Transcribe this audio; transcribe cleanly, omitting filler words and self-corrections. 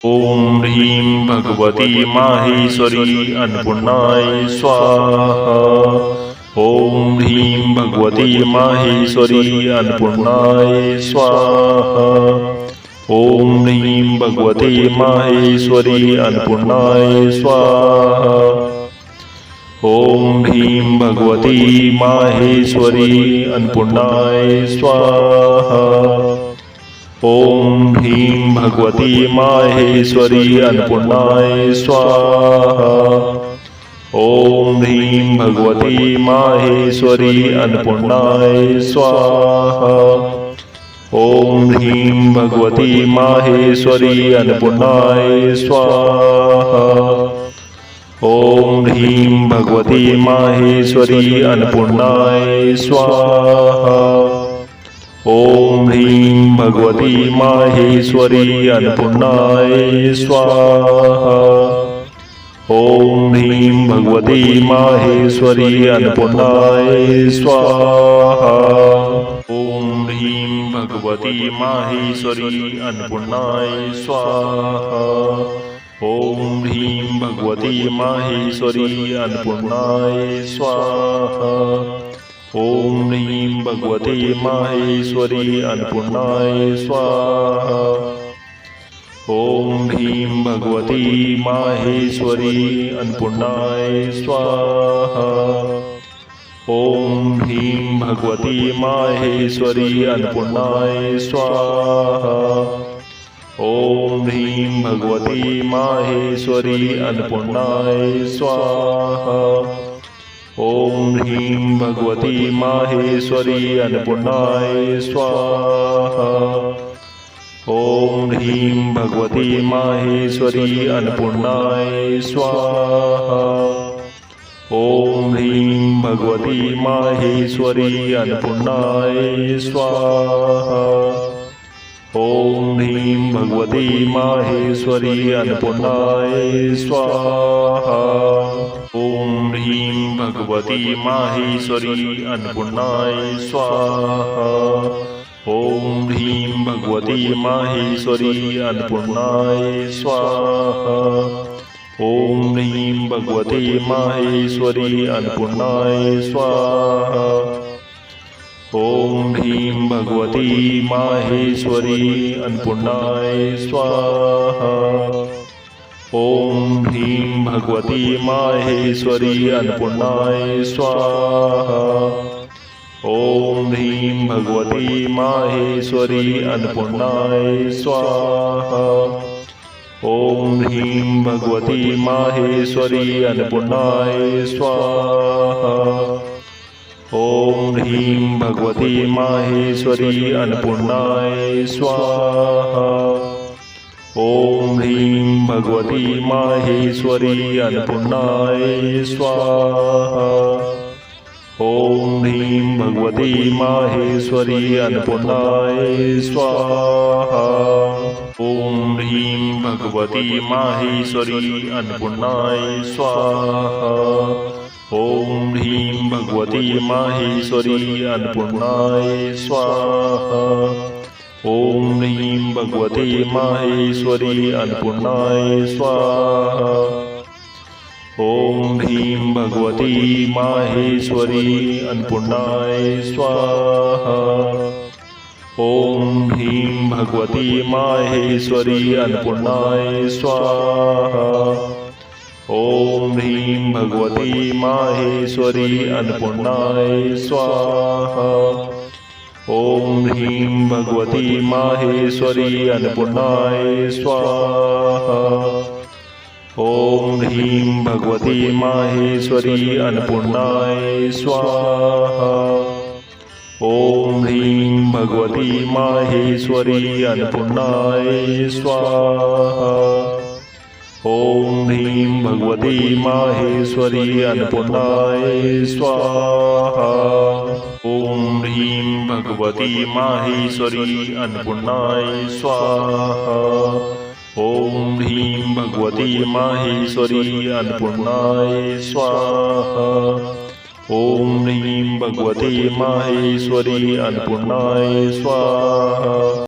ओम ह्रीं भगवती माहेश्वरी अन्नपूर्णाय स्वाहा। ओम ह्रीं भगवती माहेश्वरी अन्नपूर्णाय स्वाहा। ओम ह्रीं भगवती माहेश्वरी अन्नपूर्णाय स्वाहा। ओम ह्रीं भगवती माहेश्वरी अन्नपूर्णाय स्वाहा। ओम ह्रीं भगवती माहेश्वरी अन्नपूर्णाय स्वाहा। ओम ह्रीं भगवती माहेश्वरी अन्नपूर्णाय स्वाहा। ओम ह्रीं भगवती माहेश्वरी अन्नपूर्णाय स्वाहा। ओम ह्रीं भगवती माहेश्वरी अन्नपूर्णाय स्वाहा। ओम ह्रीं भगवती माहेश्वरी अन्नपूर्णाय स्वाहा। ओम ह्रीं भगवती माहेश्वरी अन्नपूर्णाय स्वाहा। ओम ह्रीं भगवती माहेश्वरी अन्नपूर्णाय स्वाहा। ओम ह्रीं भगवती माहेश्वरी अन्नपूर्णाय स्वाहा। ओम ह्रीं भगवती माहेश्वरी अन्नपूर्णाय स्वाहा। ओम ह्रीं भगवती माहेश्वरी अन्नपूर्णाय स्वाहा। ओम ह्रीं भगवती माहेश्वरी अन्नपूर्णाय स्वाहा। ओम ह्रीं भगवती माहेश्वरी अन्नपूर्णाय स्वाहा। ओम ह्रीं भगवती माहेश्वरी अन्नपूर्णाय स्वाहा। ओम ह्रीं भगवती माहेश्वरी अन्नपूर्णाय स्वाहा। ओम ह्रीं भगवती माहेश्वरी अन्नपूर्णाय स्वाहा। ओम ह्रीं भगवती माहेश्वरी अन्नपूर्णाय स्वाहा। ओम ह्रीं भगवती माहेश्वरी अन्नपूर्णाय स्वाहा। ओम ह्रीं भगवती माहेश्वरी अन्नपूर्णाय स्वाहा। ओम ह्रीं भगवती माहेश्वरी अन्नपूर्णाय स्वाहा। ओम ह्रीं भगवती माहेश्वरी अन्नपूर्णाय स्वाहा। ओम ह्रीं भगवती माहेश्वरी अन्नपूर्णाय स्वाहा। ओम ह्रीं भगवती माहेश्वरी अन्नपूर्णाय स्वाहा। ओम ह्रीं भगवती माहेश्वरी अन्नपूर्णाय स्वाहा। ओम ह्रीं भगवती माहेश्वरी अन्नपूर्णाय स्वाहा। ओम ह्रीं भगवती माहेश्वरी अन्नपूर्णाय स्वाहा। ओम ह्रीं भगवती माहेश्वरी अन्नपूर्णाय स्वाहा। ओम ह्रीं भगवती माहेश्वरी अन्नपूर्णाय स्वाहा। ओम ह्रीं भगवती माहेश्वरी अन्नपूर्णाय स्वाहा। ओम ह्रीं भगवती माहेश्वरी अन्नपूर्णाय स्वाहा। ओम ह्रीं भगवती माहेश्वरी अन्नपूर्णाय स्वाहा। ओम ह्रीं भगवती माहेश्वरी अन्नपूर्णाय स्वाहा। ओम ह्रीं भगवती माहेश्वरी अन्नपूर्णाय स्वाहा। ओम ह्रीं भगवती माहेश्वरी अन्नपूर्णाय स्वाहा। ओम ह्रीं भगवती माहेश्वरी अन्नपूर्णाय स्वाहा। ओम ह्रीं भगवती माहेश्वरी अन्नपूर्णाय स्वाहा। ओम ह्रीं भगवती माहेश्वरी अन्नपूर्णाय स्वाहा। ओम ह्रीं भगवती माहेश्वरी अन्नपूर्णाय स्वाहा। ओम ह्रीं भगवती माहेश्वरी अन्नपूर्णाय स्वाहा। ओम ह्रीं भगवती माहेश्वरी अन्नपूर्णाय स्वाहा।